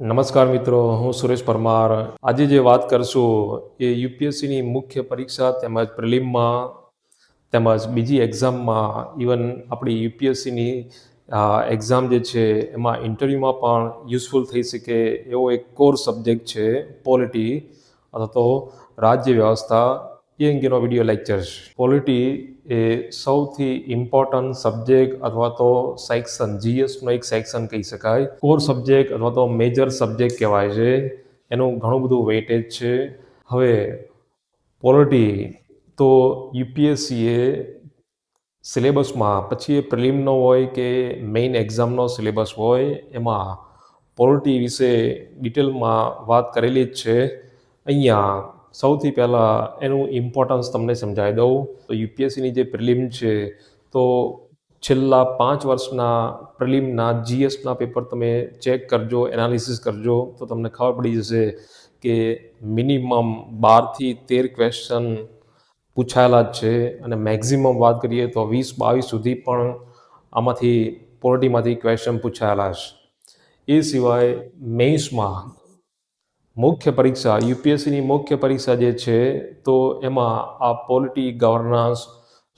નમસ્કાર મિત્રો, હું સુરેશ પરમાર. આજે જે વાત કરશું એ યુપીએસસીની મુખ્ય પરીક્ષા તેમજ પ્રિલિમમાં તેમજ બીજી એક્ઝામમાં ઇવન આપણી યુપીએસસીની એક્ઝામ જે છે એમાં ઇન્ટરવ્યૂમાં પણ યુઝફુલ થઈ શકે એવો એક કોર સબ્જેક્ટ છે પોલિટી અથવા તો રાજ્ય વ્યવસ્થા. એ અંગેનો વિડીયો લેક્ચર છે. પોલિટી એ સૌથી ઇમ્પોર્ટન્ટ સબ્જેક્ટ અથવા તો સેક્શન જીએસનો એક સેક્શન કહી શકાય. કોર સબ્જેક્ટ અથવા તો મેજર સબ્જેક્ટ કહેવાય છે. એનું ઘણું બધું વેઇટેજ છે. હવે પોલિટી તો યુપીએસસીએ સિલેબસમાં પછી એ પ્રિલિમનો હોય કે મેઇન એક્ઝામનો સિલેબસ હોય એમાં પોલિટી વિશે ડિટેલમાં વાત કરેલી જ છે. અહીંયા સૌથી પહેલાં એનું ઇમ્પોર્ટન્સ તમને સમજાવી દઉં તો યુપીએસસીની જે પ્રિલિમ છે તો છેલ્લા 5 વર્ષના પ્રિલિમના જીએસના પેપર તમે ચેક કરજો, એનાલિસિસ કરજો તો તમને ખબર પડી જશે કે મિનિમમ 12થી 13 ક્વેશ્ચન પૂછાયેલા જ છે અને મેક્ઝિમમ વાત કરીએ તો 20-22 સુધી પણ આમાંથી પોલિટીમાંથી ક્વેશ્ચન પૂછાયેલા છે. એ સિવાય મેઇન્સમાં મુખ્ય પરીક્ષા યુપીએસસીની મુખ્ય પરીક્ષા જે છે તો એમાં આ polity, governance,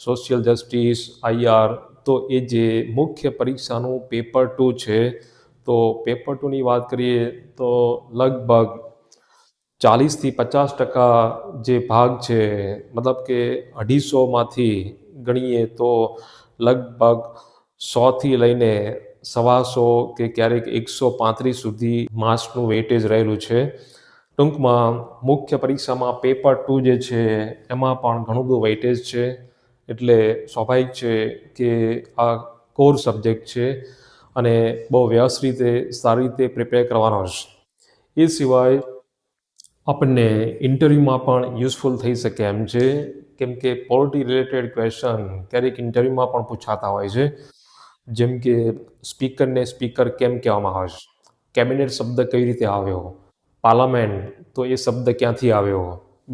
social justice, IR તો એ જે મુખ્ય પરીક્ષાનું પેપર 2 છે તો પેપર 2ની વાત કરીએ તો લગભગ 40થી 50% જે ભાગ છે મતલબ કે 250માંથી ગણીએ તો લગભગ 100થી લઈને 125 કે ક્યારેક 135 સુધી માર્ક્સનું વેઇટેજ રહેલું છે. ટૂંકમાં મુખ્ય પરીક્ષામાં પેપર 2 જે છે એમાં પણ ઘણું બધું વેઇટેજ છે એટલે સ્વાભાવિક છે કે આ કોર સબ્જેક્ટ છે અને બહુ વ્યવસ્થિત રીતે સારી રીતે પ્રિપેર કરવાનો છે. એ સિવાય આપણને ઇન્ટરવ્યૂમાં પણ યુઝફુલ થઈ શકે એમ છે કેમ કે પોલિટી રિલેટેડ ક્વેશ્ચન ક્યારેક ઇન્ટરવ્યૂમાં પણ પૂછાતા હોય છે. જેમ કે સ્પીકરને સ્પીકર કેમ કહેવામાં આવે છે, કેબિનેટ શબ્દ કઈ રીતે આવ્યો, પાર્લામેન્ટ તો એ શબ્દ ક્યાંથી આવ્યો,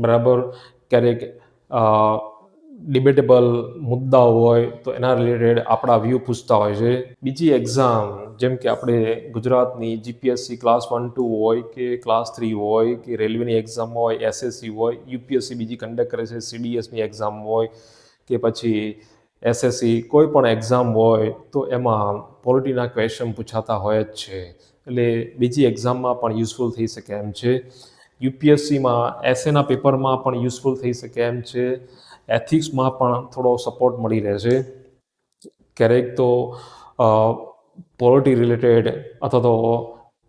બરાબર. ક્યારેક ડિબેટેબલ મુદ્દાઓ હોય તો એના રિલેટેડ આપણા વ્યૂ પૂછતા હોય છે. બીજી એક્ઝામ જેમ કે આપણે ગુજરાતની જીપીએસસી ક્લાસ 1-2 હોય કે ક્લાસ 3 હોય કે રેલવેની એક્ઝામ હોય, એસએસસી હોય, યુપીએસસી બીજી કન્ડક્ટ કરે છે, સીડીએસની એક્ઝામ હોય કે પછી એસએસસી કોઈ પણ એક્ઝામ હોય તો એમાં પોલિટીના ક્વેશ્ચન પૂછાતા હોય જ છે એટલે બીજી એક્ઝામમાં પણ યુઝફુલ થઈ શકે એમ છે. યુપીએસસીમાં એસએના પેપરમાં પણ યુઝફુલ થઈ શકે એમ છે. એથિક્સમાં પણ થોડો સપોર્ટ મળી રહેશે. ક્યારેક તો પોલિટી રિલેટેડ અથવા તો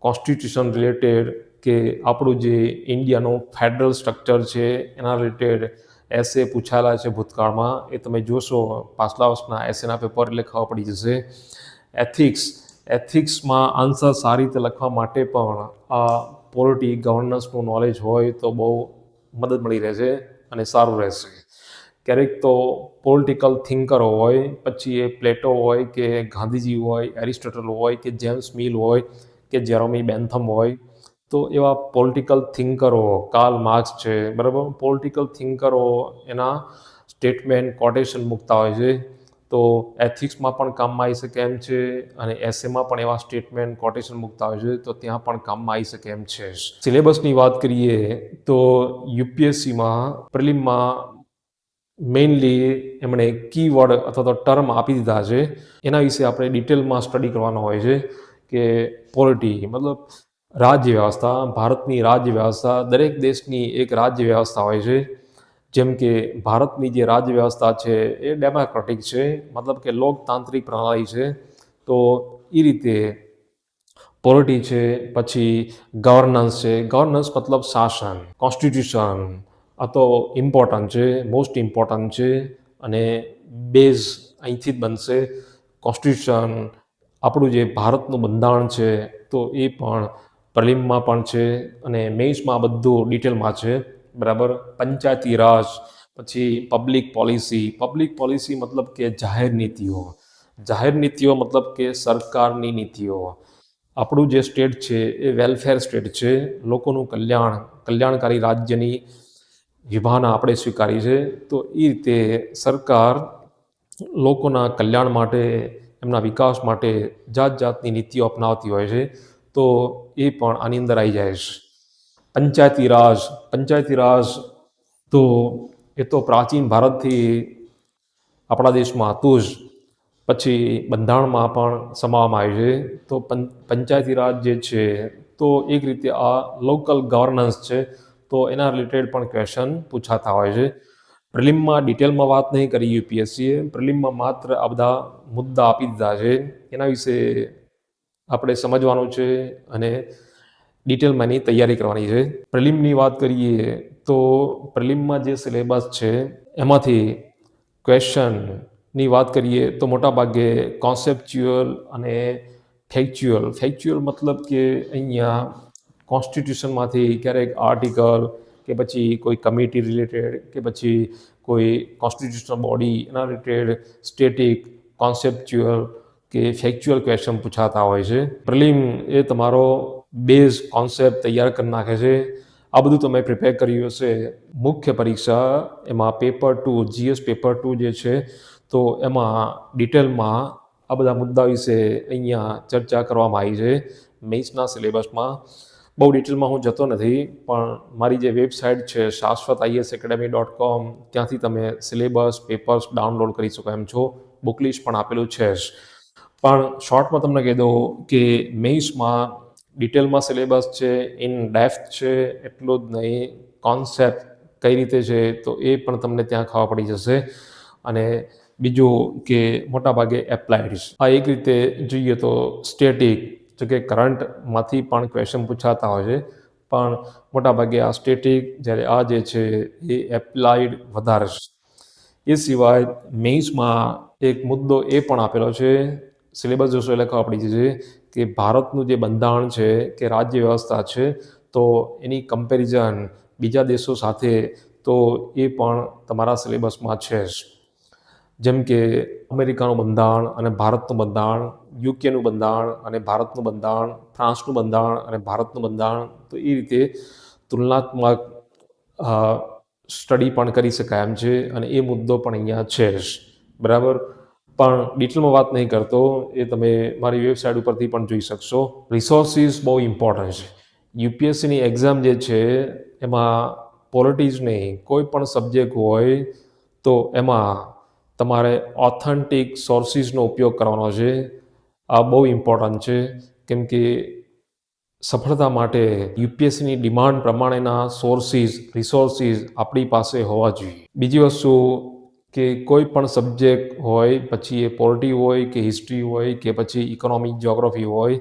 કોન્સ્ટિટ્યુશન રિલેટેડ કે આપણું જે ઇન્ડિયાનું ફેડરલ સ્ટ્રક્ચર છે એના રિલેટેડ એસે પૂછાયેલા છે ભૂતકાળમાં. એ તમે જોશો પાછલા વર્ષના એસેના પેપર એટલે ખબર પડી જશે. એથિક્સમાં આન્સર સારી રીતે લખવા માટે પણ આ પોલિટી, ગવર્નન્સનું નોલેજ હોય તો બહુ મદદ મળી રહેશે અને સારું રહેશે. ક્યારેક તો પોલિટિકલ થિંકરો હોય, પછી એ પ્લેટો હોય કે ગાંધીજી હોય, એરિસ્ટોટલ હોય કે જેમ્સ મિલ હોય કે જેરોમી બેન્થમ હોય તો એવા પોલિટિકલ થિંકરો, કાર્લ માર્ક્સ છે, બરાબર. પોલિટિકલ થિંકરો એના સ્ટેટમેન્ટ, કોટેશન મૂકતા હોય છે તો એથિક્સમાં પણ કામમાં આવી શકે એમ છે અને એસેમાં પણ એવા સ્ટેટમેન્ટ, કોટેશન મૂકતા હોય છે તો ત્યાં પણ કામમાં આવી શકે એમ છે. સિલેબસની વાત કરીએ તો યુપીએસસીમાં પ્રિલિમમાં મેઇનલી એમણે કીવર્ડ અથવા તો ટર્મ આપી દીધા છે. એના વિશે આપણે ડિટેલમાં સ્ટડી કરવાનો હોય છે કે પોલિટી મતલબ રાજ્ય વ્યવસ્થા, ભારતની રાજ્ય વ્યવસ્થા, દરેક દેશની એક રાજ્ય વ્યવસ્થા હોય છે. જેમ કે ભારતની જે રાજ્ય વ્યવસ્થા છે એ ડેમોક્રેટિક છે, મતલબ કે લોકતાંત્રિક પ્રણાલી છે. તો એ રીતે પોલિટી છે. પછી ગવર્નન્સ છે, ગવર્નન્સ મતલબ શાસન, કોન્સ્ટિટ્યુશન આ તો ઇમ્પોર્ટન્ટ છે, મોસ્ટ ઇમ્પોર્ટન્ટ છે અને બેઝ અહીંથી જ બનશે. કોન્સ્ટિટ્યુશન આપણું જે ભારતનું બંધારણ છે તો એ પણ પ્રિલિમમાં પણ છે અને મેઇન્સમાં બધું ડિટેલમાં છે, બરાબર. પંચાયતી રાજ, પછી પબ્લિક પોલિસી મતલબ કે જાહેર નીતિઓ મતલબ કે સરકારની નીતિઓ. આપણું જે સ્ટેટ છે એ વેલફેર સ્ટેટ છે, લોકોનું કલ્યાણકારી રાજ્યની વિભાવના આપણે સ્વીકારી છે. તો એ રીતે સરકાર લોકોના કલ્યાણ માટે, એમના વિકાસ માટે જાતની નીતિઓ અપનાવતી હોય છે. તો એ પણ આની અંદર આવી જાય છે. પંચાયતી રાજ તો એ તો પ્રાચીન ભારતથી આપણા દેશમાં હતું જ, પછી બંધારણમાં પણ સમાવવામાં આવ્યું છે. તો પંચાયતી રાજ જે છે તો એક રીતે આ લોકલ ગવર્નન્સ છે, તો એના રિલેટેડ પણ ક્વેશ્ચન પૂછાતા હોય છે. પ્રિલિમમાં ડિટેલમાં વાત નહીં કરી યુપીએસસીએ, પ્રિલિમમાં માત્ર આ બધા મુદ્દા આપી દીધા છે. એના વિશે આપણે સમજવાનું છે અને ડિટેલમાં એની તૈયારી કરવાની છે. પ્રિલિમની વાત કરીએ તો પ્રિલિમમાં જે સિલેબસ છે એમાંથી ક્વેશ્ચનની વાત કરીએ તો મોટાભાગે કોન્સેપ્ચ્યુઅલ અને ફેક્ચ્યુઅલ મતલબ કે અહીંયા કોન્સ્ટિટ્યુશનમાંથી ક્યારેક આર્ટિકલ કે પછી કોઈ કમિટી રિલેટેડ કે પછી કોઈ કોન્સ્ટિટ્યુશનલ બોડી એના રિલેટેડ સ્ટેટિક કોન્સેપ્ચ્યુઅલ કે ફેક્ચ્યુઅલ ક્વેશ્ચન પૂછાતા હોય છે. પ્રિલિમ એ તમારો બેઝ કોન્સેપ્ટ તૈયાર કરી નાખે છે. આ બધું તમે પ્રિપેર કર્યું હશે. મુખ્ય પરીક્ષા એમાં પેપર 2 જીએસ પેપર 2 જે છે તો એમાં ડિટેલમાં આ બધા મુદ્દા વિશે અહીંયા ચર્ચા કરવામાં આવી છે. મેથ્સના સિલેબસમાં બહુ ડિટેલમાં હું જતો નથી, પણ મારી જે વેબસાઇટ છે shashwat.iasacademy.com ત્યાંથી તમે સિલેબસ પેપર્સ ડાઉનલોડ કરી શકો એમ છો. બુક લિસ્ટ પણ આપેલું છે જ. પણ શોર્ટમાં તમને કહી દઉં કે મેથ્સમાં ડિટેલમાં સિલેબસ છે, ઇન ડેપ્થ છે, એટલું જ નહીં કોન્સેપ્ટ કઈ રીતે છે તો એ પણ તમને ત્યાં ખબર પડી જશે. અને બીજું કે મોટાભાગે એપ્લાઇડ છે. આ એક રીતે જોઈએ તો સ્ટેટિક જો કે કરંટમાંથી પણ ક્વેશ્ચન પૂછાતા હોય છે, પણ મોટાભાગે આ સ્ટેટિક, જ્યારે આ જે છે એ એપ્લાઇડ વધારે છે. એ સિવાય મેથ્સમાં એક મુદ્દો એ પણ આપેલો છે, સિલેબસ જોશો એટલે ખબર પડી જશે કે ભારતનું જે બંધારણ છે કે રાજ્ય વ્યવસ્થા છે તો એની કમ્પેરિઝન બીજા દેશો સાથે તો એ પણ તમારા સિલેબસમાં છે જ. જેમ કે અમેરિકાનું બંધારણ અને ભારતનું બંધારણ, યુકેનું બંધારણ અને ભારતનું બંધારણ, ફ્રાન્સનું બંધારણ અને ભારતનું બંધારણ, તો એ રીતે તુલનાત્મક સ્ટડી પણ કરી શકાય એમ છે. અને એ મુદ્દો પણ અહીંયા છે જ. બરાબર. પણ ડિટેલમાં વાત નહીં કરતો, એ તમે મારી વેબસાઇટ ઉપરથી પણ જોઈ શકશો. રિસોર્સિસ બહુ ઇમ્પોર્ટન્ટ છે. યુપીએસસીની એક્ઝામ જે છે એમાં પોલિટિક્સ નહીં, કોઈ પણ સબ્જેક્ટ હોય તો એમાં તમારે ઓથેન્ટિક સોર્સિસનો ઉપયોગ કરવાનો છે. આ બહુ ઇમ્પોર્ટન્ટ છે, કેમ કે સફળતા માટે યુપીએસસીની ડિમાન્ડ પ્રમાણેના રિસોર્સિસ આપણી પાસે હોવા જોઈએ. બીજી વસ્તુ કે કોઈ પણ સબ્જેક્ટ હોય, પછી એ પોલિટી હોય કે હિસ્ટ્રી હોય કે પછી ઇકોનોમિક જ્યોગ્રાફી હોય,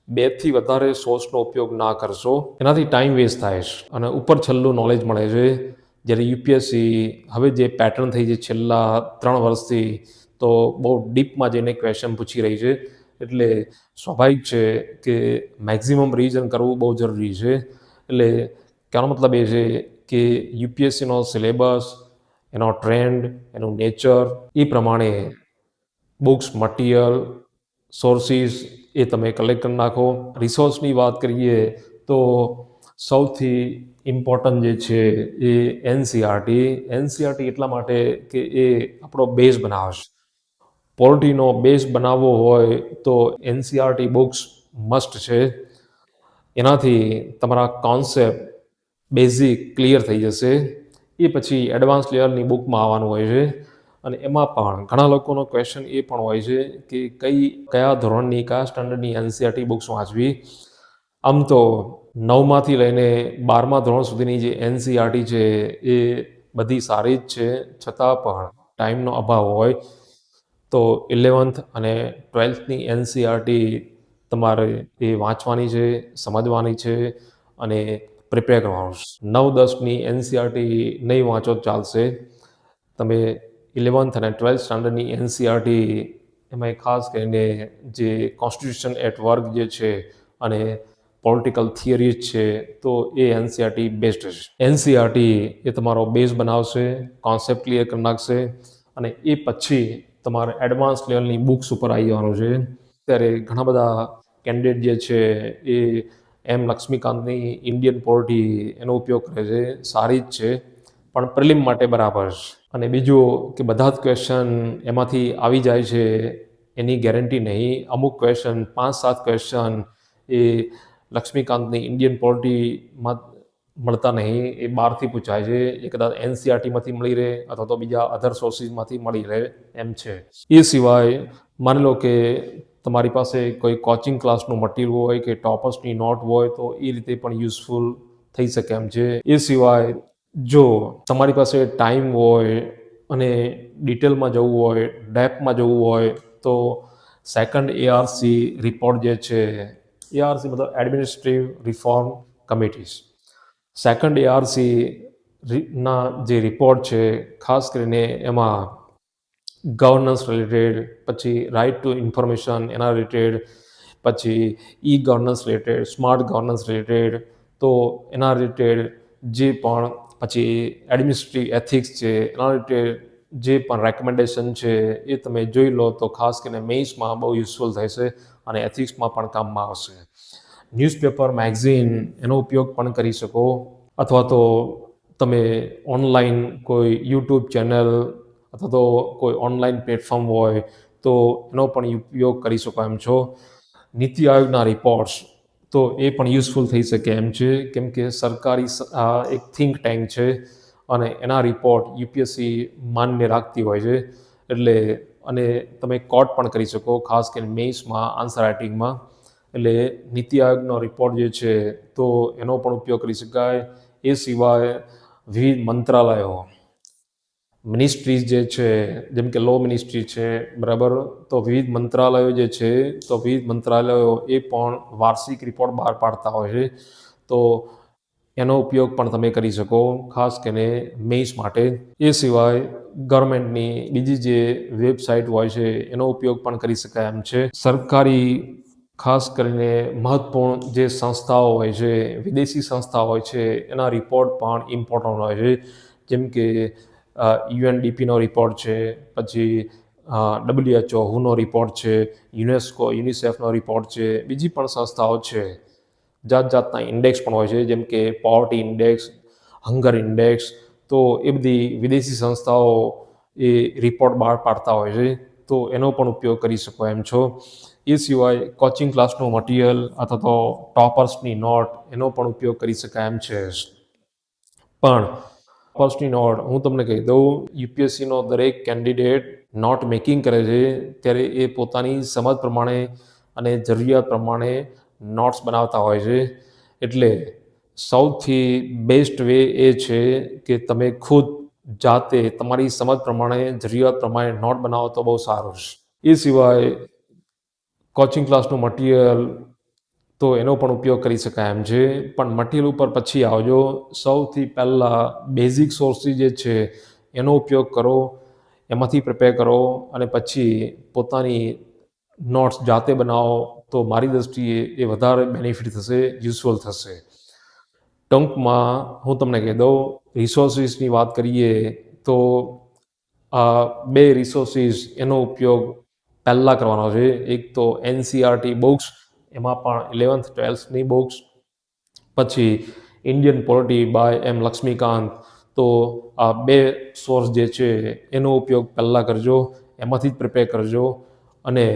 2થી વધારે સોર્સનો ઉપયોગ ના કરશો, એનાથી ટાઈમ વેસ્ટ થાય છે અને ઉપર છેલ્લું નોલેજ મળે છે. જ્યારે યુપીએસસી હવે જે પેટર્ન થઈ છે છેલ્લા 3 વર્ષથી, તો બહુ ડીપમાં જઈને ક્વેશ્ચન પૂછી રહી છે. એટલે સ્વાભાવિક છે કે મેક્ઝિમમ રિવિઝન કરવું બહુ જરૂરી છે. એટલે કહેવાનો મતલબ એ છે કે યુપીએસસીનો સિલેબસ, એનો ટ્રેન્ડ, એનું નેચર, એ પ્રમાણે બુક્સ, મટીરિયલ, સોર્સિસ એ તમે કલેક્ટ કરી નાખો. રિસોર્સની વાત કરીએ તો સૌથી ઇમ્પોર્ટન્ટ જે છે એ એનસીઆરટી એટલા માટે કે એ આપણો બેઝ બનાવે છે. પોલિટીનો બેઝ બનાવવો હોય તો એનસીઆરટી બુક્સ મસ્ટ છે. એનાથી તમારા કોન્સેપ્ટ બેઝિક ક્લિયર થઈ જશે. એ પછી એડવાન્સ લેવલની બુકમાં આવવાનું હોય છે. અને એમાં પણ ઘણા લોકોનો ક્વેશ્ચન એ પણ હોય છે કે કયા ધોરણની, કયા સ્ટાન્ડર્ડની એનસીઆરટી બુક્સ વાંચવી. આમ તો 9માંથી લઈને 12મા ધોરણ સુધીની જે એનસીઆરટી છે એ બધી સારી જ છે, છતાં પણ ટાઈમનો અભાવ હોય તો 11th અને 12thની એનસીઆરટી તમારે એ વાંચવાની છે, સમજવાની છે અને પ્રિપેર કરવાનું છે. 9-10ની એનસીઆરટી નહીં વાંચો ચાલશે. તમે 11th અને 12th સ્ટાન્ડર્ડની એનસીઆરટી, એમાં ખાસ કરીને જે કોન્સ્ટિટ્યુશન એટ વર્ક જે છે અને પોલિટિકલ થિયરીઝ છે, તો એ એનસીઆરટી બેસ્ટ છે. એનસીઆરટી એ તમારો બેઝ બનાવશે, કોન્સેપ્ટ ક્લિયર કરી નાખશે અને એ પછી તમારે એડવાન્સ લેવલની બુક્સ ઉપર આવી જવાનું છે. ત્યારે ઘણા બધા કેન્ડિડેટ જે છે એ લક્ષ્મીકાંતની ઇન્ડિયન પોલિટી એનો ઉપયોગ કરે છે. સારી જ છે, પણ પ્રિલિમ માટે બરાબર છે. અને બીજું કે બધા જ ક્વેશ્ચન એમાંથી આવી જાય છે એની ગેરંટી નહીં. અમુક ક્વેશ્ચન, 5-7 ક્વેશ્ચન એ લક્ષ્મીકાંતની ઇન્ડિયન પોલિટીમાં મળતા નહીં, એ બહારથી પૂછાય છે, એ કદાચ એનસીઆરટીમાંથી મળી રહે અથવા તો બીજા અધર સોર્સિસમાંથી મળી રહે એમ છે. એ સિવાય માની લો કે તમારી પાસે કોઈ કોચિંગ ક્લાસનું મટીરિયલ હોય કે ટોપર્સની નોટ હોય તો એ રીતે પણ યુઝફુલ થઈ શકે એમ છે. એ સિવાય જો તમારી પાસે ટાઈમ હોય અને ડિટેલમાં જવું હોય, ડેપ્થમાં જવું હોય તો સેકન્ડ એઆરસી રિપોર્ટ જે છે, એઆરસી મતલબ administrative reform committees, second ARC ના જે રિપોર્ટ છે, ખાસ કરીને એમાં ગવર્નન્સ રિલેટેડ, પછી રાઇટ ટુ ઇન્ફોર્મેશન એના રિલેટેડ, પછી e governance related, smart governance related, તો એના રિલેટેડ જે પણ, પછી એડમિનિસ્ટ્રેટિવ એથિક્સ છે એના રિલેટેડ જે પણ રેકમેન્ડેશન છે એ તમે જોઈ લો તો ખાસ કરીને મેઇન્સમાં બહુ યુઝફુલ થશે અને એથિક્સમાં પણ કામમાં આવશે. ન્યૂઝપેપર, મેગઝીન એનો ઉપયોગ પણ કરી શકો, અથવા તો તમે ઓનલાઈન કોઈ યુટ્યુબ ચેનલ અથવા તો કોઈ ઓનલાઈન પ્લેટફોર્મ હોય તો એનો પણ ઉપયોગ કરી શકો એમ છો. નીતિ આયોગના રિપોર્ટ્સ તો એ પણ યુઝફુલ થઈ શકે એમ છે, કેમ કે સરકારી એક થિંક ટેન્ક છે અને એના રિપોર્ટ યુપીએસસી માન્ય રાખતી હોય છે. એટલે અને તમે કોટ પણ કરી શકો, ખાસ કરીને મેઇન્સમાં આન્સર રાઇટિંગમાં. એટલે નીતિ આયોગનો રિપોર્ટ જે છે તો એનો પણ ઉપયોગ કરી શકાય. એ સિવાય વિવિધ મંત્રાલયો, મિનિસ્ટ્રીઝ જે છે, જેમ કે લો મિનિસ્ટ્રી છે, બરાબર, તો વિવિધ મંત્રાલયો જે છે તો વિવિધ મંત્રાલયો એ પણ વાર્ષિક રિપોર્ટ બહાર પાડતા હોય છે, તો એનો ઉપયોગ પણ તમે કરી શકો, ખાસ કરીને મેઇન્સ માટે. એ સિવાય ગવર્મેન્ટની બીજી જે વેબસાઇટ હોય છે એનો ઉપયોગ પણ કરી શકાય એમ છે. સરકારી ખાસ કરીને મહત્વપૂર્ણ જે સંસ્થાઓ હોય છે, વિદેશી સંસ્થાઓ હોય છે, એના રિપોર્ટ પણ ઇમ્પોર્ટન્ટ હોય છે, જેમ કે યુએનડીપીનો રિપોર્ટ છે, પછી WHO હુનો રિપોર્ટ છે, યુનેસ્કો યુનિસેફનો રિપોર્ટ છે, બીજી પણ સંસ્થાઓ છે. જાત જાતના ઇન્ડેક્સ પણ હોય છે, જેમ કે પોવર્ટી ઇન્ડેક્સ, હંગર ઇન્ડેક્સ, તો એ બધી વિદેશી સંસ્થાઓ એ રિપોર્ટ બહાર પાડતા હોય છે, તો એનો પણ ઉપયોગ કરી શકો એમ છો. એ સિવાય કોચિંગ ક્લાસનું મટીરિયલ અથવા તો ટોપર્સની નોટ એનો પણ ઉપયોગ કરી શકાય એમ છે. પણ ટોપર્સની નોટ હું તમને કહી દઉં, યુપીએસસીનો દરેક કેન્ડિડેટ નોટ મેકિંગ કરે છે ત્યારે એ પોતાની સમજ પ્રમાણે અને જરૂરિયાત પ્રમાણે નોટ્સ બનાવતા હોય છે. એટલે સૌથી બેસ્ટ વે એ છે કે તમે ખુદ જાતે તમારી સમજ પ્રમાણે, જરૂરિયાત પ્રમાણે નોટ બનાવો તો બહુ સારું છે. એ સિવાય કોચિંગ ક્લાસનું મટીરિયલ તો એનો પણ ઉપયોગ કરી શકાય એમ છે, પણ મટીરિયલ ઉપર પછી આવજો. સૌથી પહેલાં બેઝિક સોર્સિસ જે છે એનો ઉપયોગ કરો, એમાંથી પ્રિપેર કરો અને પછી પોતાની નોટ્સ જાતે બનાવો, તો મારી દૃષ્ટિએ એ વધારે બેનિફિટ થશે, યુઝફુલ થશે. ટૂંકમાં હું તમને કહી દઉં, રિસોર્સિસની વાત કરીએ તો આ બે રિસોર્સિસ એનો ઉપયોગ પહેલાં કરવાનો છે. એક તો એનસીઆરટી બુક્સ, એમાં પણ 11th 12thની બુક્સ, પછી Indian polity by M Laxmikanth. તો આ બે સોર્સ જે છે એનો ઉપયોગ પહેલાં કરજો, એમાંથી જ પ્રિપેર કરજો. અને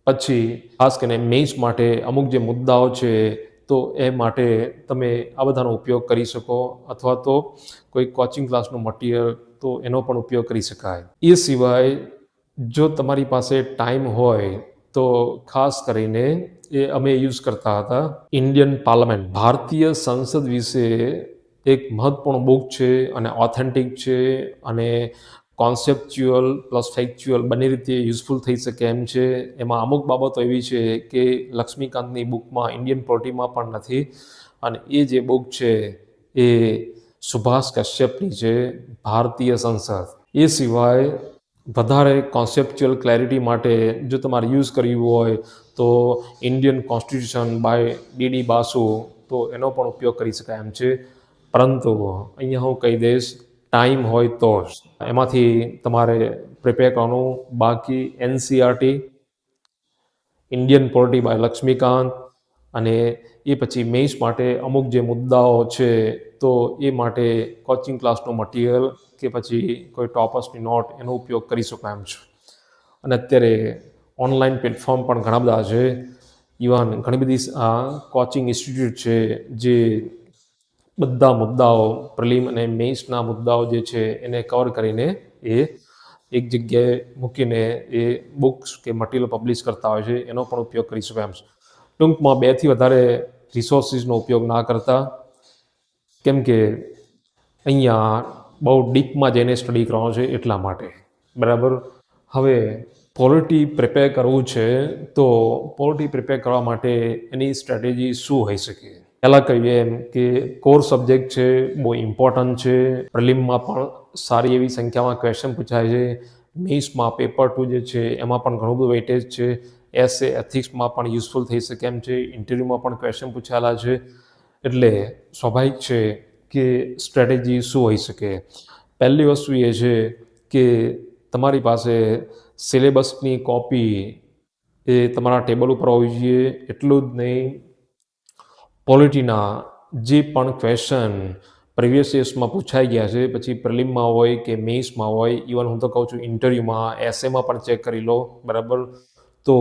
પછી ખાસ કરીને મેઇન્સ માટે અમુક જે મુદ્દાઓ છે તો એ માટે તમે આ બધાનો ઉપયોગ કરી શકો, અથવા તો કોઈ કોચિંગ ક્લાસનું મટીરિયલ તો એનો પણ ઉપયોગ કરી શકાય. એ સિવાય જો તમારી પાસે ટાઈમ હોય તો ખાસ કરીને એ અમે યુઝ કરતા હતા ઇન્ડિયન પાર્લામેન્ટ, ભારતીય સંસદ વિશે એક મહત્વપૂર્ણ બુક છે અને ઓથેન્ટિક છે અને કોન્સેપ્ચ્યુઅલ પ્લસ ફેક્ચ્યુઅલ બંને રીતે યુઝફુલ થઈ શકે એમ છે. એમાં અમુક બાબતો એવી છે કે લક્ષ્મીકાંતની બુકમાં, ઇન્ડિયન પોલિટીમાં પણ નથી. અને એ જે બુક છે એ સુભાષ કશ્યપની છે, ભારતીય સંસદ. એ સિવાય વધારે કોન્સેપ્ચ્યુઅલ ક્લેરિટી માટે જો તમારે યુઝ કરવું હોય તો Indian constitution by DD Basu, તો એનો પણ ઉપયોગ કરી શકાય એમ છે. પરંતુ અહીંયા હું કહી દઈશ, ટાઈમ હોય તો જ એમાંથી તમારે પ્રિપેર કરવાનું. બાકી NCERT, Indian polity by Laxmikanth, અને એ પછી મેઇન્સ માટે અમુક જે મુદ્દાઓ છે તો એ માટે કોચિંગ ક્લાસનું મટીરિયલ કે પછી કોઈ ટોપર્સની નોટ એનો ઉપયોગ કરી શકો એમ છો. અને અત્યારે ઓનલાઈન પ્લેટફોર્મ પણ ઘણા બધા છે, ઇવન ઘણી બધી કોચિંગ ઇન્સ્ટિટ્યૂટ છે જે બધા મુદ્દાઓ પ્રિલિમ અને મેઇન્સના મુદ્દાઓ જે છે એને કવર કરીને એ એક જગ્યાએ મૂકીને એ બુક્સ કે મટીરિયલ પબ્લિશ કરતા હોય છે, એનો પણ ઉપયોગ કરી શકાય એમ છે. ટૂંકમાં 2થી વધારે રિસોર્સિસનો ઉપયોગ ના કરતા, કેમ કે અહીંયા બહુ ડીપમાં જઈને સ્ટડી કરવાનો છે એટલા માટે. બરાબર. હવે પોલિટી પ્રિપેર કરવું છે તો પોલિટી પ્રિપેર કરવા માટે એની સ્ટ્રેટેજી શું હોઈ શકે? પહેલાં કહીએ એમ કે કોર સબ્જેક્ટ છે, બહુ ઇમ્પોર્ટન્ટ છે. પ્રિલિમમાં પણ સારી એવી સંખ્યામાં ક્વેશ્ચન પૂછાય છે. મેઇન્સમાં પેપર 2 જે છે એમાં પણ ઘણું બધું વેઇટેજ છે. એસે એથિક્સમાં પણ યુઝફુલ થઈ શકે એમ છે. ઇન્ટરવ્યૂમાં પણ ક્વેશ્ચન પૂછાયેલા છે. એટલે સ્વાભાવિક છે કે સ્ટ્રેટેજી શું હોઈ શકે? પહેલી વસ્તુ એ છે કે તમારી પાસે સિલેબસની કોપી એ તમારા ટેબલ ઉપર હોવી જોઈએ. એટલું જ નહીં, પોલિટીના જે પણ ક્વેશ્ચન પ્રીવિયસ યર્સમાં પૂછાઈ ગયા છે, પછી પ્રિલિમમાં હોય કે મેઇન્સમાં હોય, ઇવન હું તો કહું છું ઇન્ટરવ્યૂમાં, એસેમાં પણ ચેક કરી લો. બરાબર. તો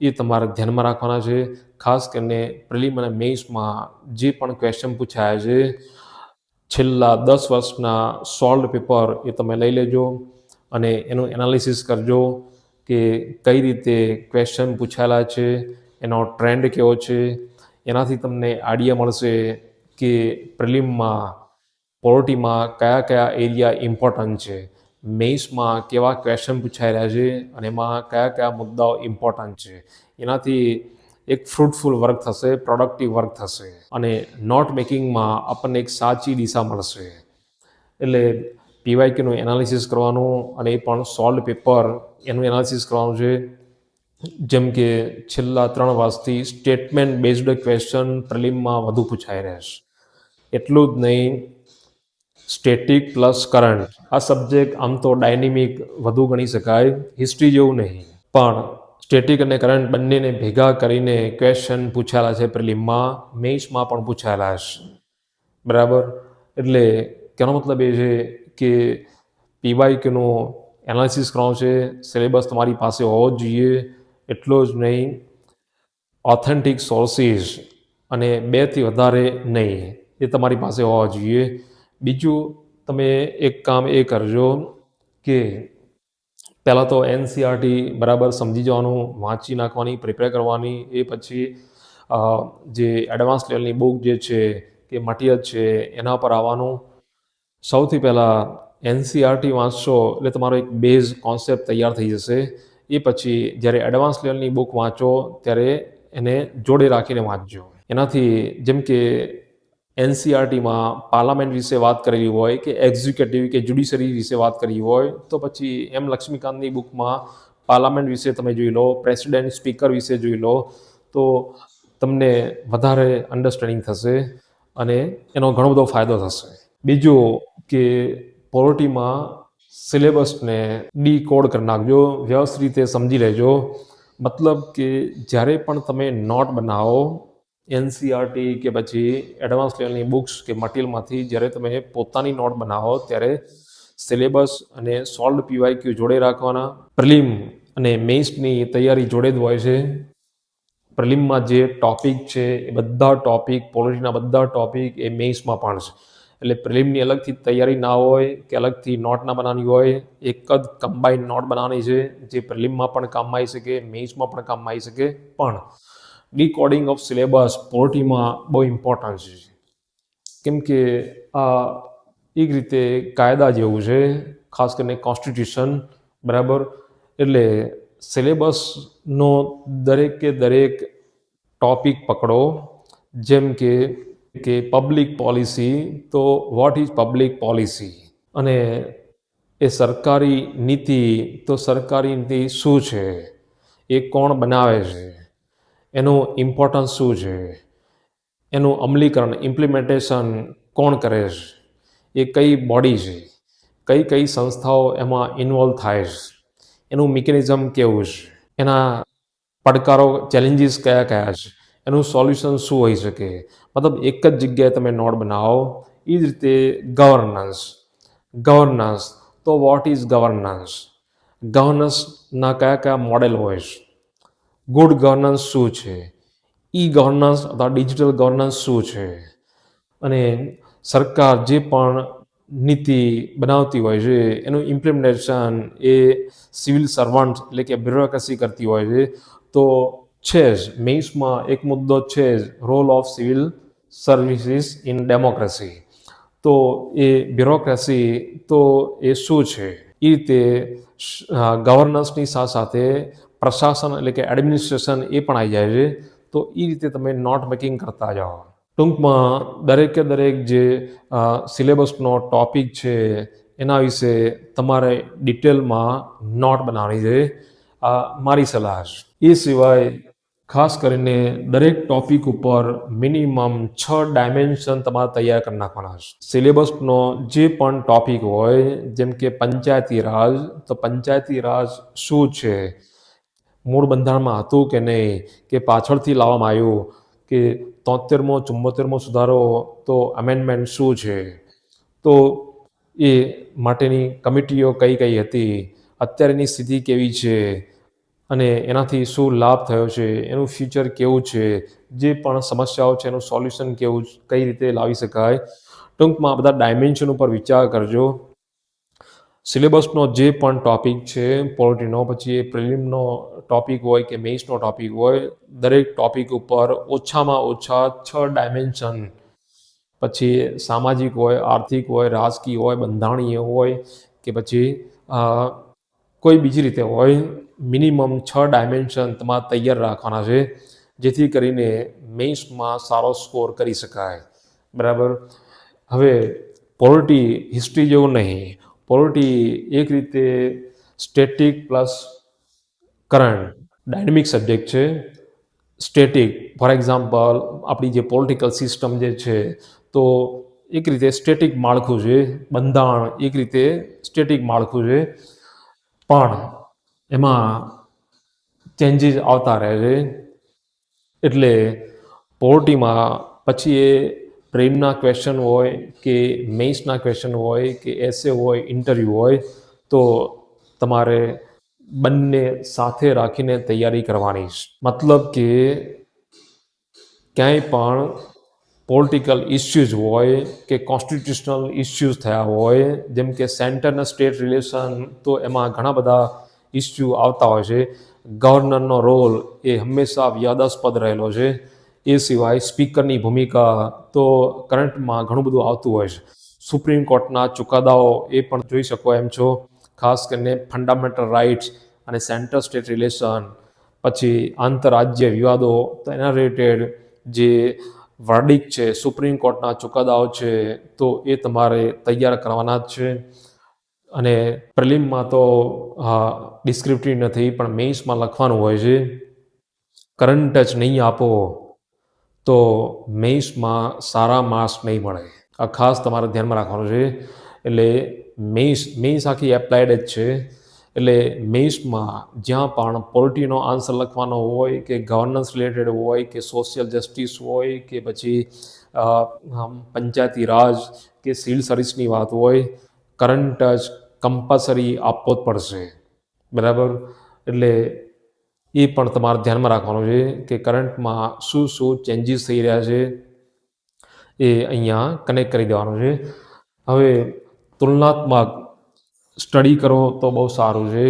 એ તમારે ધ્યાનમાં રાખવાના છે. ખાસ કરીને પ્રિલિમ અને મેઇન્સમાં જે પણ ક્વેશ્ચન પૂછાયા છે, છેલ્લા 10 વર્ષના સોલ્ડ પેપર એ તમે લઈ લેજો અને એનું એનાલિસિસ કરજો કે કઈ રીતે ક્વેશ્ચન પૂછાયેલા છે, એનો ટ્રેન્ડ કેવો છે. એનાથી તમને આઈડિયા મળશે કે પ્રિલિમમાં પોલિટીમાં કયા કયા એરિયા ઇમ્પોર્ટન્ટ છે, મેઇન્સમાં કેવા ક્વેશ્ચન પૂછાઈ રહ્યા છે અને એમાં કયા કયા મુદ્દાઓ ઇમ્પોર્ટન્ટ છે. એનાથી એક ફ્રૂટફુલ વર્ક થશે, પ્રોડક્ટિવ વર્ક થશે અને નોટ મેકિંગમાં આપણને એક સાચી દિશા મળશે. એટલે પીવાયક્યુનું એનાલિસિસ કરવાનું અને એ પણ સોલ્ડ પેપર એનું એનાલિસિસ કરવાનું છે. જેમ કે છેલ્લા 3 વર્ષથી સ્ટેટમેન્ટ બેઝડ ક્વેશ્ચન પ્રિલિમમાં વધુ પૂછાઈ રહ્યા છે. એટલું જ નહીં, સ્ટેટિક પ્લસ કરંટ આ સબ્જેક્ટ આમ તો ડાયનેમિક વધુ ગણી શકાય, હિસ્ટ્રી જેવું નહીં, પણ સ્ટેટિક અને કરંટ બંનેને ભેગા કરીને ક્વેશ્ચન પૂછાયેલા છે પ્રિલિમમાં, મેઇન્સમાં પણ પૂછાયેલા છે. બરાબર. એટલે તેનો મતલબ એ છે કે પીવાયક્યુનું એનાલિસિસ કરવાનું છે, સિલેબસ તમારી પાસે હોવો જ જોઈએ. એટલો જ નહીં, ઓથેન્ટિક સોર્સિસ અને 2થી વધારે નહીં, એ તમારી પાસે હોવા જોઈએ. બીજું, તમે એક કામ એ કરજો કે પહેલાં તો એનસીઆરટી બરાબર સમજી જવાનું, વાંચી નાખવાની, પ્રિપેર કરવાની. એ પછી જે એડવાન્સ લેવલની બુક જે છે કે મટીરિયલ છે એના પર આવવાનું. સૌથી પહેલાં એનસીઆરટી વાંચશો એટલે તમારો એક બેઝ કોન્સેપ્ટ તૈયાર થઈ જશે. એ પછી જ્યારે એડવાન્સ લેવલની બુક વાંચો ત્યારે એને જોડે રાખીને વાંચજો. એનાથી જેમ કે એનસીઆરટીમાં પાર્લામેન્ટ વિશે વાત કરેલી હોય કે એક્ઝિક્યુટિવ કે જ્યુડિશરી વિશે વાત કરી હોય, તો પછી એમ લક્ષ્મીકાંતની બુકમાં પાર્લામેન્ટ વિશે તમે જોઈ લો, પ્રેસિડેન્ટ સ્પીકર વિશે જોઈ લો, તો તમને વધારે અન્ડરસ્ટેન્ડિંગ થશે અને એનો ઘણો બધો ફાયદો થશે. બીજું કે પોલિટીમાં સિલેબસને ડીકોડ કરી નાખજો, વ્યવસ્થિત રીતે સમજી લેજો. મતલબ કે જ્યારે પણ તમે નોટ બનાવો એનસીઆરટી કે પછી એડવાન્સ લેવલની બુક્સ કે મટીરિયલમાંથી જ્યારે તમે પોતાની નોટ બનાવો ત્યારે સિલેબસ અને સોલ્ડ પીવાયક્યુ જોડે રાખવાના. પ્રિલિમ અને મેઇન્સની તૈયારી જોડે જ હોય છે. પ્રિલિમમાં જે ટોપિક છે એ બધા ટોપિક, પોલિટીના બધા ટોપિક એ મેઇન્સમાં પણ છે. એટલે પ્રિલિમની અલગથી તૈયારી ના હોય કે અલગથી નોટ ના બનાવવાની હોય, એક જ કમ્બાઇન્ડ નોટ બનાવવાની છે જે પ્રિલિમમાં પણ કામમાં આવી શકે, મેઇન્સમાં પણ કામમાં આવી શકે. પણ ડીકોડિંગ ઓફ સિલેબસ પોલિટીમાં બહુ ઇમ્પોર્ટન્ટ છે, કેમ કે આ એક રીતે કાયદા જેવું છે, ખાસ કરીને કોન્સ્ટિટ્યુશન. બરાબર. એટલે સિલેબસનો દરેકે દરેક ટોપિક પકડો. જેમ કે પબ્લિક પોલિસી, તો વોટ ઇઝ પબ્લિક પોલિસી? અને એ સરકારી નીતિ, તો સરકારી નીતિ શું છે, એ કોણ બનાવે છે, એનું ઇમ્પોર્ટન્સ શું છે, એનું અમલીકરણ, ઇમ્પ્લિમેન્ટેશન કોણ કરે છે, એ કઈ બોડી છે, કઈ કઈ સંસ્થાઓ એમાં ઇન્વોલ્વ થાય છે, એનું મિકેનિઝમ કેવું છે, એના પડકારો, ચેલેન્જીસ કયા કયા છે, એનું સોલ્યુશન શું હોઈ શકે. મતલબ એક જ જગ્યાએ તમે નોટ બનાવો. એ જ રીતે ગવર્નન્સ, તો વોટ ઇઝ ગવર્નન્સ? ગવર્નન્સના કયા કયા મોડેલ હોય છે, ગુડ ગવર્નન્સ શું છે, ઈ ગવર્નન્સ અથવા ડિજિટલ ગવર્નન્સ શું છે અને સરકાર જે પણ નીતિ બનાવતી હોય છે એનું ઇમ્પ્લિમેન્ટેશન એ સિવિલ સર્વન્ટ એટલે કે બ્યુરોક્રેસી કરતી હોય છે. તો છે જ મેઇન્સમાં એક મુદ્દો છે જ role of civil services in democracy. તો એ બ્યુરોક્રેસી તો એ શું છે? એ રીતે ગવર્નન્સની સાથે સાથે પ્રશાસન એટલે કે એડમિનિસ્ટ્રેશન એ પણ આવી જાય છે. તો એ રીતે તમે નોટ મેકિંગ કરતા જાઓ. ટૂંકમાં દરેકે દરેક જે સિલેબસનો ટોપિક છે એના વિશે તમારે ડિટેલમાં નોટ બનાવવાની છે. આ મારી સલાહ છે. એ સિવાય ખાસ કરીને દરેક ટોપિક ઉપર મિનિમમ 6 ડાયમેન્શન તમારે તૈયાર કરી નાખવાના છે. સિલેબસનો જે પણ ટોપિક હોય, જેમ કે પંચાયતી રાજ, તો પંચાયતી રાજ શું છે, મૂળ બંધારણમાં હતું કે નહીં, કે પાછળથી લાવવામાં આવ્યું, કે 73મો 74મો સુધારો, તો અમેન્ડમેન્ટ શું છે, તો એ માટેની કમિટીઓ કઈ કઈ હતી, અત્યારની સ્થિતિ કેવી છે, અને એનાથી શું લાભ થયો છે, એનું ફ્યુચર કેવું છે, જે પણ સમસ્યાઓ છે એનું સોલ્યુશન કેવું, કઈ રીતે લાવી શકાય. ટૂંકમાં બધા ડાયમેન્શન ઉપર વિચાર કરજો. સિલેબસનો જે પણ ટોપિક છે પોલિટીનો, પછી એ પ્રિલિમનો ટોપિક હોય કે મેઇન્સનો ટોપિક હોય, દરેક ટોપિક ઉપર ઓછામાં ઓછા 6 ડાયમેન્શન, પછી સામાજિક હોય, આર્થિક હોય, રાજકીય હોય, બંધારણીય હોય, કે પછી કોઈ બીજી રીતે હોય, મિનિમમ 6 ડાયમેન્શન તમારે તૈયાર રાખવાના છે, જેથી કરીને મેઇન્સમાં સારો સ્કોર કરી શકાય. બરાબર. હવે પોલિટી હિસ્ટ્રી જેવું નહીં. પોલિટી એક રીતે static plus current dynamic subject છે. સ્ટેટિક ફોર એક્ઝામ્પલ આપણી જે પોલિટિકલ સિસ્ટમ જે છે, તો એક રીતે સ્ટેટિક માળખું છે. બંધારણ એક રીતે સ્ટેટિક માળખું છે, પણ એમાં ચેન્જીસ આવતા રહે છે. એટલે પોલિટીમાં પછી એ પ્રેમના ક્વેશ્ચન હોય, કે મેઇન્સના ક્વેશ્ચન હોય, કે એસે હોય, ઇન્ટરવ્યૂ હોય, તો તમારે બંને સાથે રાખીને તૈયારી કરવાની છે. મતલબ કે ક્યાંય પણ પોલિટિકલ ઇસ્યુઝ હોય કે કોન્સ્ટિટ્યુશનલ ઇસ્યુઝ થયા હોય, જેમ કે સેન્ટર અને સ્ટેટ રિલેશન, તો એમાં ઘણા બધા ઇસ્યુ આવતા હોય છે. ગવર્નરનો રોલ એ હંમેશા વિવાદાસ્પદ રહેલો છે. એ સિવાય સ્પીકરની ભૂમિકા તો કરંટમાં ઘણું બધું આવતું હોય છે. સુપ્રીમ કોર્ટના ચુકાદાઓ એ પણ જોઈ શકો એમ છો. ખાસ કરીને ફંડામેન્ટલ રાઇટ્સ અને સેન્ટર સ્ટેટ રિલેશન, પછી આંતરરાજ્ય વિવાદો, તો એના રિલેટેડ જે વર્ડિક છે, સુપ્રીમ કોર્ટના ચુકાદાઓ છે, તો એ તમારે તૈયાર કરવાના જ છે. અને પ્રિલિમમાં તો ડિસ્ક્રિપ્ટિવ નથી, પણ મેઇન્સમાં લખવાનું હોય છે. કરંટ જ નહીં આપો તો મેઇન્સમાં સારા માર્ક્સ નહીં મળે. આ ખાસ તમારે ધ્યાનમાં રાખવાનું છે. એટલે મેઇન્સ આખી એપ્લાઇડ જ છે. એટલે મેઇન્સમાં જ્યાં પણ પોલિટીનો આન્સર લખવાનો હોય, કે ગવર્નન્સ રિલેટેડ હોય, કે સોશિયલ જસ્ટિસ હોય, કે પછી પંચાયતી રાજ કે સિવિલ સર્વિસની વાત હોય, કરંટ જ કમ્પલસરી આપવો જ પડશે. બરાબર. એટલે એ પણ તમારે ધ્યાનમાં રાખવાનું છે કે કરંટમાં શું શું ચેન્જીસ થઈ રહ્યા છે, એ અહીંયા કનેક્ટ કરી દેવાનું છે. હવે તુલનાત્મક સ્ટડી કરો તો બહુ સારું છે.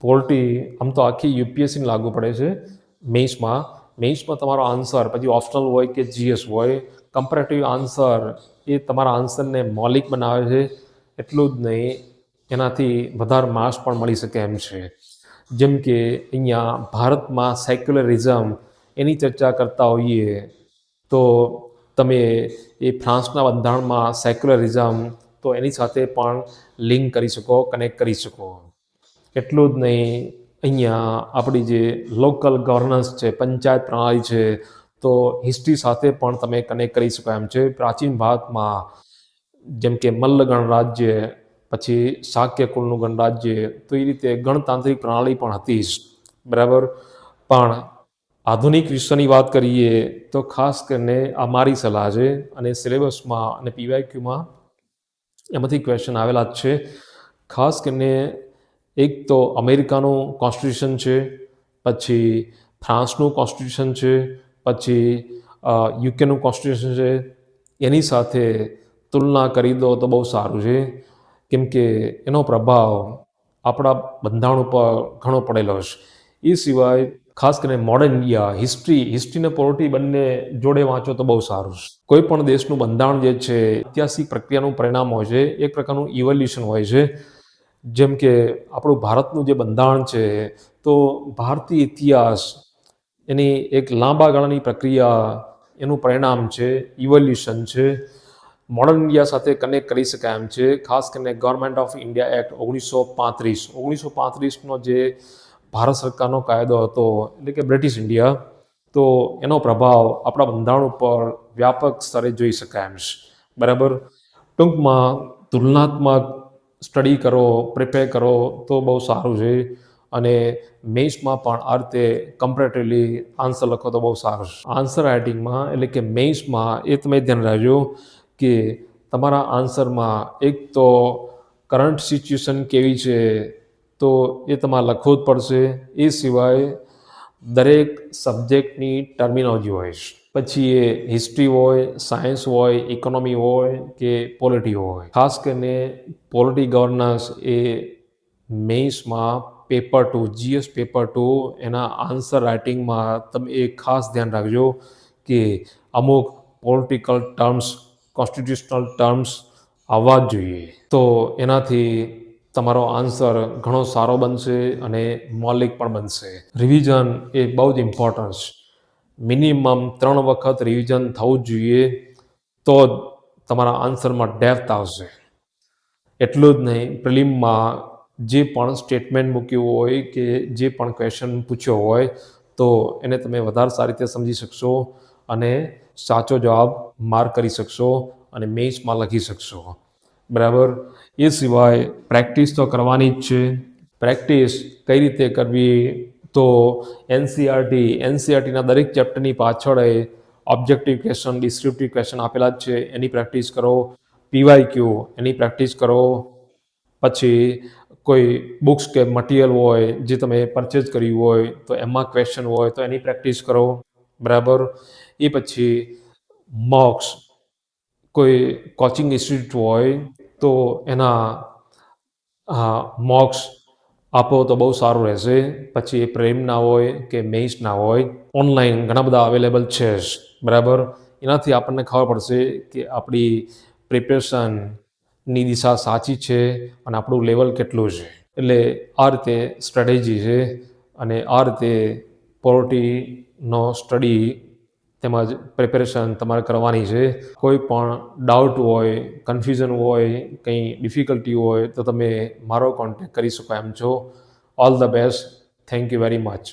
પોલિટી આમ તો આખી યુપીએસસીને લાગુ પડે છે. મેઇન્સમાં તમારો આન્સર પછી ઓપ્શનલ હોય કે જીએસ હોય, કમ્પેરેટિવ આન્સર એ તમારા આન્સરને મૌલિક બનાવે છે. એટલું જ નહીં, એનાથી વધારે માર્ક્સ પણ મળી શકે એમ છે. જેમ કે અહીંયા ભારતમાં સેક્યુલરિઝમ એની ચર્ચા કરતા હોઈએ, તો તમે એ ફ્રાન્સના બંધારણમાં સેક્યુલરિઝમ, તો એની સાથે પણ લિંક કરી શકો, કનેક્ટ કરી શકો. એટલું જ નહીં, અહીંયા આપણી જે લોકલ ગવર્નન્સ છે, પંચાયત પ્રણાલી છે, તો હિસ્ટ્રી સાથે પણ તમે કનેક્ટ કરી શકો એમ છે. પ્રાચીન ભારતમાં જેમ કે મલ્લ ગણરાજ્ય, પછી શાક્ય કુળનું ગણરાજ્ય, તો એ રીતે ગણતાંત્રિક પ્રણાલી પણ હતી જ. બરાબર. પણ આધુનિક વિશ્વની વાત કરીએ તો ખાસ કરીને આ મારી સલાહ છે, અને સિલેબસમાં અને પીવાયક્યુમાં એમાંથી ક્વેશ્ચન આવેલા જ છે. ખાસ કરીને એક તો અમેરિકાનું કોન્સ્ટિટ્યુશન છે, પછી ફ્રાન્સનું કોન્સ્ટિટ્યુશન છે, પછી યુકેનું કોન્સ્ટિટ્યુશન છે, એની સાથે તુલના કરી દો તો બહુ સારું છે, કેમ કે એનો પ્રભાવ આપણા બંધારણ ઉપર ઘણો પડેલો છે. એ સિવાય ખાસ કરીને મોડર્ન ઇન્ડિયા હિસ્ટ્રી અને પોલિટી બંને જોડે વાંચો તો બહુ સારું છે. કોઈ પણ દેશનું બંધારણ જે છે ઐતિહાસિક પ્રક્રિયાનું પરિણામ હોય છે, એક પ્રકારનું ઇવોલ્યુશન હોય છે. જેમ કે આપણું ભારતનું જે બંધારણ છે, તો ભારતીય ઇતિહાસ એની એક લાંબા ગાળાની પ્રક્રિયા એનું પરિણામ છે, ઇવોલ્યુશન છે. મોડર્ન ઇન્ડિયા સાથે કનેક્ટ કરી શકાય એમ છે, ખાસ કરીને ગવર્મેન્ટ ઓફ ઇન્ડિયા એક્ટ 1935નો જે ભારત સરકારનો કાયદો હતો, એટલે કે બ્રિટિશ ઇન્ડિયા, તો એનો પ્રભાવ આપણા બંધારણ ઉપર વ્યાપક સ્તરે જોઈ શકાય એમ છે. બરાબર. ટૂંકમાં તુલનાત્મક સ્ટડી કરો, પ્રિપેર કરો તો બહુ સારું છે. અને મેઇન્સમાં પણ આ રીતે કમ્પેરેટિવલી આન્સર લખો તો બહુ સારું છે. આન્સર રાઇટિંગમાં એટલે કે મેઇન્સમાં એ તમે ધ્યાન રાખજો કે તમારા આન્સરમાં એક તો કરંટ સિચ્યુએશન કેવી છે તો એ તમારે લખવું જ પડશે. એ સિવાય દરેક સબ્જેક્ટની ટર્મિનોલોજી હોય છે. પછી એ હિસ્ટ્રી હોય, સાયન્સ હોય, ઇકોનોમી હોય કે પોલિટી હોય. ખાસ કરીને પોલિટી ગવર્નન્સ એ મેઇન્સમાં પેપર 2, GS પેપર 2 એના આન્સર રાઇટિંગમાં તમે એ ખાસ ધ્યાન રાખજો કે અમુક પોલિટિકલ ટર્મ્સ, કોન્સ્ટિટ્યુશનલ ટર્મ્સ આવવા જ જોઈએ. તો એનાથી તમારો આન્સર ઘણો સારો બનશે અને મૌલિક પણ બનશે. રિવિઝન એ બહુ જ ઇમ્પોર્ટન્ટ છે. મિનિમમ 3 વખત રિવિઝન થવું જ જોઈએ, તો જ તમારા આન્સરમાં ડેપ્થ આવશે. એટલું જ નહીં, પ્રિલિમમાં જે પણ સ્ટેટમેન્ટ મૂક્યું હોય કે જે પણ ક્વેશ્ચન પૂછ્યો હોય તો એને તમે વધારે સારી રીતે સમજી શકશો અને સાચો જવાબ માર્ક કરી શકશો અને મેઇન્સમાં લખી શકશો. બરાબર. એ સિવાય પ્રેક્ટિસ તો કરવાની જ છે. પ્રેક્ટિસ કઈ રીતે કરવી તો એનસીઆરટીના દરેક ચેપ્ટરની પાછળ ઓબ્જેક્ટિવ ક્વેશ્ચન, ડિસ્ક્રિપ્ટિવ ક્વેશ્ચન આપેલા જ છે, એની પ્રેક્ટિસ કરો. પીવાયક્યુ એની પ્રેક્ટિસ કરો. પછી કોઈ બુક્સ કે મટીરિયલ હોય જે તમે પરચેઝ કર્યું હોય તો એમાં ક્વેશ્ચન હોય તો એની પ્રેક્ટિસ કરો. બરાબર. એ પછી મોક્સ, કોઈ કોચિંગ ઇન્સ્ટિટ્યૂટ હોય તો એના મોક્સ આપો તો બહુ સારું રહેશે. પછી એ પ્રેમના હોય કે મેઇન્સના હોય, ઓનલાઈન ઘણા બધા અવેલેબલ છે જ. બરાબર. એનાથી આપણને ખબર પડશે કે આપણી પ્રિપરેશનની દિશા સાચી છે અને આપણું લેવલ કેટલું છે. એટલે આ રીતે સ્ટ્રેટેજી છે અને આ રીતે પોલિટીનો સ્ટડી તેમજ પ્રિપેરેશન તમારે કરવાની છે. કોઈ પણ ડાઉટ હોય, કન્ફ્યુઝન હોય, કંઈ ડિફિકલ્ટી હોય તો તમે મારો કોન્ટેક્ટ કરી શકો એમ છો. All the best. Thank you very much.